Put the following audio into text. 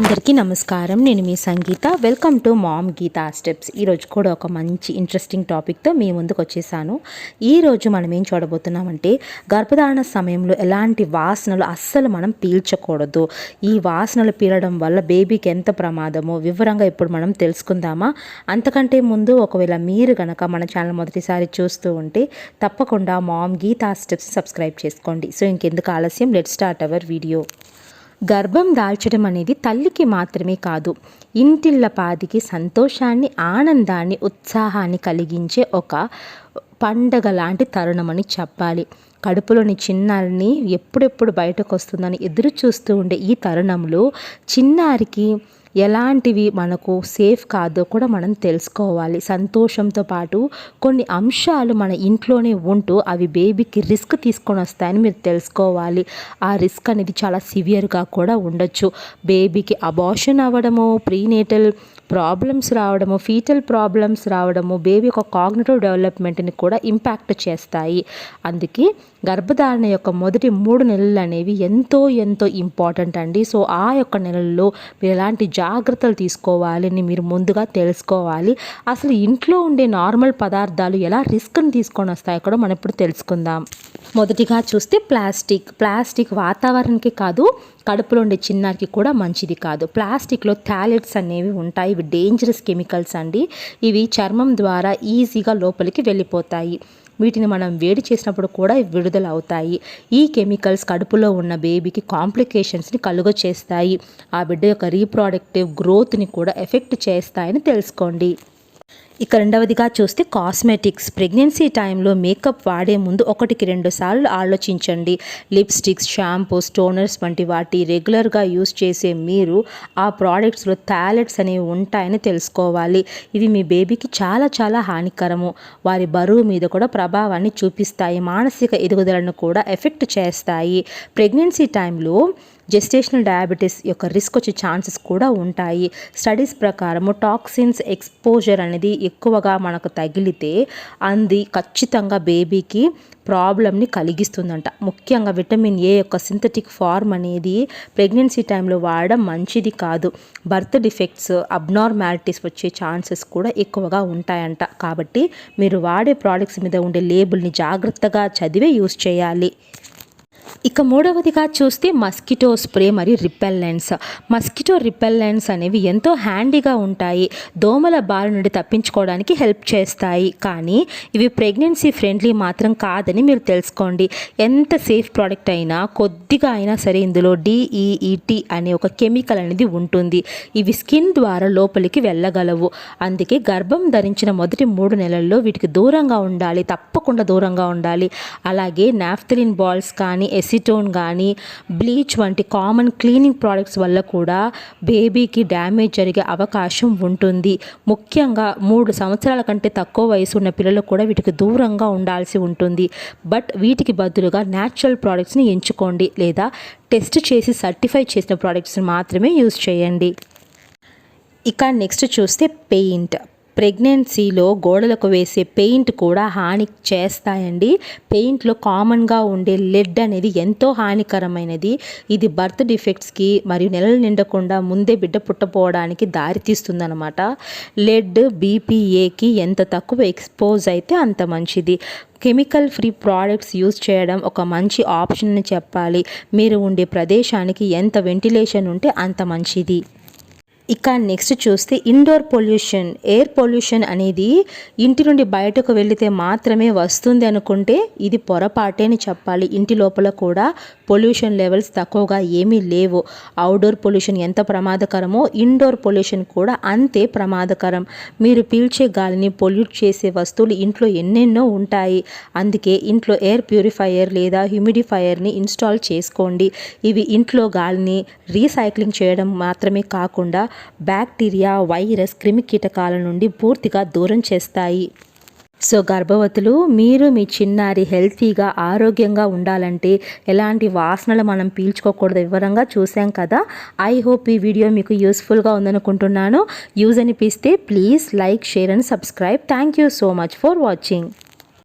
అందరికీ నమస్కారం. నేను మీ Sangeetha. Welcome to mom Geetha steps. ఈరోజు కూడా ఒక మంచి ఇంట్రెస్టింగ్ టాపిక్తో మీ ముందుకు వచ్చేసాను. ఈరోజు మనం ఏం చూడబోతున్నామంటే గర్భధారణ సమయంలో ఎలాంటి వాసనలు అస్సలు మనం పీల్చకూడదు. ఈ వాసనలు పీలడం వల్ల బేబీకి ఎంత ప్రమాదమో వివరంగా ఇప్పుడు మనం తెలుసుకుందామా? అంతకంటే ముందు ఒకవేళ మీరు కనుక మన ఛానల్ మొదటిసారి చూస్తూ ఉంటే తప్పకుండా మామ్ గీతా స్టెప్స్ సబ్స్క్రైబ్ చేసుకోండి. సో ఇంకెందుకు ఆలస్యం, లెట్స్ స్టార్ట్ అవర్ వీడియో. గర్భం దాల్చడం అనేది తల్లికి మాత్రమే కాదు, ఇంటిల్లపాదికి సంతోషాన్ని, ఆనందాన్ని, ఉత్సాహాన్ని కలిగించే ఒక పండగ లాంటి తరుణమని చెప్పాలి. కడుపులోని చిన్నారిని ఎప్పుడెప్పుడు బయటకు వస్తుందని ఎదురు చూస్తూ ఉండే ఈ తరుణంలో చిన్నారికి ఎలాంటివి మనకు సేఫ్ కాదో కూడా మనం తెలుసుకోవాలి. సంతోషంతో పాటు కొన్ని అంశాలు మన ఇంట్లోనే ఉంటూ అవి బేబీకి రిస్క్ తీసుకొని వస్తాయని మీరు తెలుసుకోవాలి. ఆ రిస్క్ అనేది చాలా సివియర్గా కూడా ఉండొచ్చు. బేబీకి అబార్షన్ అవ్వడము, ప్రీనేటల్ ప్రాబ్లమ్స్ రావడము, ఫీటల్ ప్రాబ్లమ్స్ రావడము, బేబీ యొక్క కాగ్నిటివ్ డెవలప్మెంట్ని కూడా ఇంపాక్ట్ చేస్తాయి. అందుకే గర్భధారణ యొక్క మొదటి 3 నెలలు అనేవి ఎంతో ఇంపార్టెంట్ అండి. సో ఆ యొక్క నెలల్లో మీరు ఎలాంటి జాగ్రత్తలు తీసుకోవాలి అని మీరు ముందుగా తెలుసుకోవాలి. అసలు ఇంట్లో ఉండే నార్మల్ పదార్థాలు ఎలా రిస్క్ని తీసుకొని వస్తాయో కూడా మనం ఇప్పుడు తెలుసుకుందాం. మొదటిగా చూస్తే ప్లాస్టిక్ వాతావరణానికి కాదు, కడుపులో ఉండే చిన్నారికి కూడా మంచిది కాదు. ప్లాస్టిక్లో థాలెట్స్ అనేవి ఉంటాయి. ఇవి డేంజరస్ కెమికల్స్ అండి. ఇవి చర్మం ద్వారా ఈజీగా లోపలికి వెళ్ళిపోతాయి. వీటిని మనం వేడి చేసినప్పుడు కూడా విడుదల అవుతాయి. ఈ కెమికల్స్ కడుపులో ఉన్న బేబీకి కాంప్లికేషన్స్ని కలుగచేస్తాయి. ఆ బిడ్డ యొక్క రీప్రొడక్టివ్ గ్రోత్ని కూడా ఎఫెక్ట్ చేస్తాయని తెలుసుకోండి. ఇక రెండవదిగా చూస్తే కాస్మెటిక్స్. ప్రెగ్నెన్సీ టైంలో మేకప్ వాడే ముందు 1కి 2 సార్లు ఆలోచించండి. లిప్స్టిక్స్, షాంపూస్, టోనర్స్ వంటి వాటి రెగ్యులర్గా యూస్ చేసే మీరు ఆ ప్రోడక్ట్స్లో థాలెట్స్ అనేవి ఉంటాయని తెలుసుకోవాలి. ఇవి మీ బేబీకి చాలా హానికరము. వారి బరువు మీద కూడా ప్రభావాన్ని చూపిస్తాయి. మానసిక ఎదుగుదలను కూడా ఎఫెక్ట్ చేస్తాయి. ప్రెగ్నెన్సీ టైంలో జెస్టేషనల్ డయాబెటీస్ యొక్క రిస్క్ వచ్చే ఛాన్సెస్ కూడా ఉంటాయి. స్టడీస్ ప్రకారము టాక్సిన్స్ ఎక్స్పోజర్ అనేది ఎక్కువగా మనకు తగిలితే అది ఖచ్చితంగా బేబీకి ప్రాబ్లమ్ని కలిగిస్తుందంట. ముఖ్యంగా విటమిన్ ఏ యొక్క సింథటిక్ ఫార్మ్ అనేది ప్రెగ్నెన్సీ టైంలో వాడడం మంచిది కాదు. బర్త్ డిఫెక్ట్స్, అబ్నార్మాలిటీస్ వచ్చే ఛాన్సెస్ కూడా ఎక్కువగా ఉంటాయంట. కాబట్టి మీరు వాడే ప్రోడక్ట్స్ మీద ఉండే లేబుల్ని జాగ్రత్తగా చదివే యూస్ చేయాలి. ఇక మూడవదిగా చూస్తే మస్కిటో స్ప్రే మరియు రిపెల్లెంట్స్. మస్కిటో రిపెల్లెంట్స్ అనేవి ఎంతో హ్యాండీగా ఉంటాయి. దోమల బారి నుండి తప్పించుకోవడానికి హెల్ప్ చేస్తాయి. కానీ ఇవి ప్రెగ్నెన్సీ ఫ్రెండ్లీ మాత్రం కాదని మీరు తెలుసుకోండి. ఎంత సేఫ్ ప్రోడక్ట్ అయినా కొద్దిగా అయినా సరే ఇందులో DEET అనే ఒక కెమికల్ అనేది ఉంటుంది. ఇవి స్కిన్ ద్వారా లోపలికి వెళ్ళగలవు. అందుకే గర్భం ధరించిన మొదటి 3 నెలల్లో వీటికి దూరంగా ఉండాలి, తప్పకుండా దూరంగా ఉండాలి. అలాగే నాఫ్థలిన్ బాల్స్ కానీ, ఎసిటోన్ కానీ, బ్లీచ్ వంటి కామన్ క్లీనింగ్ ప్రోడక్ట్స్ వల్ల కూడా బేబీకి డ్యామేజ్ జరిగే అవకాశం ఉంటుంది. ముఖ్యంగా 3 సంవత్సరాల కంటే తక్కువ వయసు ఉన్న పిల్లలు కూడా వీటికి దూరంగా ఉండాల్సి ఉంటుంది. బట్ వీటికి బదులుగా న్యాచురల్ ప్రోడక్ట్స్ని ఎంచుకోండి, లేదా టెస్ట్ చేసి సర్టిఫై చేసిన ప్రోడక్ట్స్ని మాత్రమే యూజ్ చేయండి. ఇక నెక్స్ట్ చూస్తే పెయింట్. ప్రెగ్నెన్సీలో గోడలకు వేసే పెయింట్ కూడా హాని చేస్తాయండి. పెయింట్లో కామన్గా ఉండే లెడ్ అనేది ఎంతో హానికరమైనది. ఇది బర్త్ డిఫెక్ట్స్కి మరియు నెలలు నిండకుండా ముందే బిడ్డ పుట్టపోవడానికి దారితీస్తుందన్నమాట. లెడ్ BPAకి ఎంత తక్కువ ఎక్స్పోజ్ అయితే అంత మంచిది. కెమికల్ ఫ్రీ ప్రోడక్ట్స్ యూజ్ చేయడం ఒక మంచి ఆప్షన్ అని చెప్పాలి. మీరు ఉండే ప్రదేశానికి ఎంత వెంటిలేషన్ ఉంటే అంత మంచిది. ఇక నెక్స్ట్ చూస్తే ఇండోర్ పొల్యూషన్. ఎయిర్ పొల్యూషన్ అనేది ఇంటి నుండి బయటకు వెళితే మాత్రమే వస్తుంది అనుకుంటే ఇది పొరపాటే అని చెప్పాలి. ఇంటి లోపల కూడా పొల్యూషన్ లెవెల్స్ తక్కువగా ఏమీ లేవు. అవుట్డోర్ పొల్యూషన్ ఎంత ప్రమాదకరమో ఇండోర్ పొల్యూషన్ కూడా అంతే ప్రమాదకరం. మీరు పీల్చే గాలిని పొల్యూట్ చేసే వస్తువులు ఇంట్లో ఎన్నెన్నో ఉంటాయి. అందుకే ఇంట్లో ఎయిర్ ప్యూరిఫైయర్ లేదా హ్యూమిడిఫైయర్ని ఇన్స్టాల్ చేసుకోండి. ఇవి ఇంట్లో గాలిని రీసైక్లింగ్ చేయడం మాత్రమే కాకుండా బ్యాక్టీరియా, వైరస్, క్రిమి కీటకాల నుండి పూర్తిగా దూరం చేస్తాయి. సో గర్భవతులు, మీరు మీ చిన్నారి హెల్తీగా ఆరోగ్యంగా ఉండాలంటే ఎలాంటి వాసనలు మనం పీల్చుకోకూడదు వివరంగా చూసాం కదా. ఐ హోప్ ఈ వీడియో మీకు యూస్ఫుల్గా ఉందనుకుంటున్నాను. యూజ్ అనిపిస్తే please like, share and subscribe. Thank you so much for watching.